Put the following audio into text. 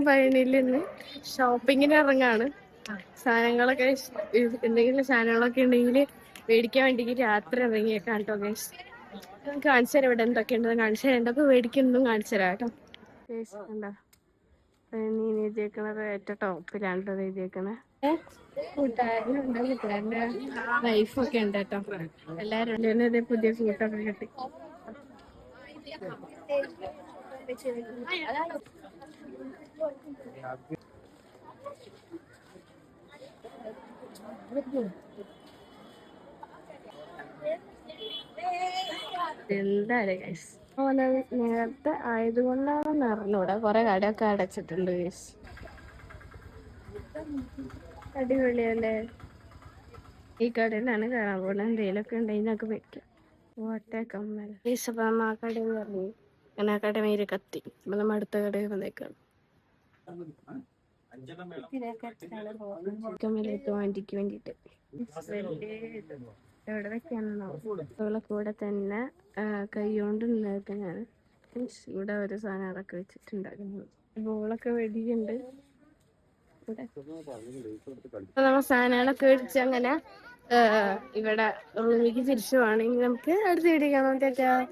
പഴനിയിൽ നിന്ന് ഷോപ്പിങ്ങിന് ഇറങ്ങാണ്. സാധനങ്ങളൊക്കെ എന്തെങ്കിലും സാധനങ്ങളൊക്കെ ഉണ്ടെങ്കിൽ മേടിക്കാൻ വേണ്ടി രാത്രി ഇറങ്ങിയേക്കാം കേട്ടോ ഗൈസ്. കാണിച്ചു തരാം ഇവിടെ എന്തൊക്കെയുണ്ടെന്ന് കാണിച്ചു തരാം. എന്തൊക്കെ മേടിക്കുന്നതും കാണിച്ചു തരാം കേട്ടോ ഗൈസ്. എന്താ നീ എഴുതിയേക്കണത് ഏറ്റവും ടോപ്പിലാണ് എഴുതിയേക്കണേ. കൂട്ടുകാരനുണ്ട്, കൂട്ടുകാരൻ്റെ വൈഫൊക്കെ ഉണ്ട് കേട്ടോ. എല്ലാവരും ഇതേ പുതിയ കൂട്ടൊക്കെ കിട്ടി. എന്തായാലും ഗൈസ് നേരത്തെ ആയതുകൊണ്ടാണെന്ന് അറിഞ്ഞൂടെ കുറെ കടയൊക്കെ അടച്ചിട്ടുണ്ട് ഗൈസ്. അടിപൊളിയല്ലേ? ഈ കടയിലാണ് കയറാൻ പോകുന്നത്. എന്തെങ്കിലുമൊക്കെ ഉണ്ടെങ്കിലൊക്കെ വെക്കാം. ഓട്ടെ കമ്മൽ ഗൈസ്. അപ്പൊ നമ്മ ആ കടയിൽ ഇറങ്ങി. അങ്ങനെ ആ കട മേര് കത്തി. അപ്പൊ നമ്മ അടുത്ത കടയിൽ വന്നേക്കാണ്. കമ്മലേക്ക് വണ്ടിക്ക് വേണ്ടിട്ട് എവിടെ വെക്കാണെന്നോ അവളെ കൂടെ തന്നെ കൈ കൊണ്ട് ഉണ്ടാക്കുന്നതാണ്. ഇവിടെ ഒരു സാധനം അതൊക്കെ വെച്ചിട്ടുണ്ടാക്കുന്നത്. ബോളൊക്കെ വെടിയുണ്ട് ഇവിടെ. നമ്മ സാധനങ്ങളൊക്കെ മേടിച്ച് അങ്ങനെ ഇവിടെ റൂമിലേക്ക് തിരിച്ചു പോവാണെങ്കിൽ നമുക്ക് അടുത്ത് വീഡിയോ കാണാം.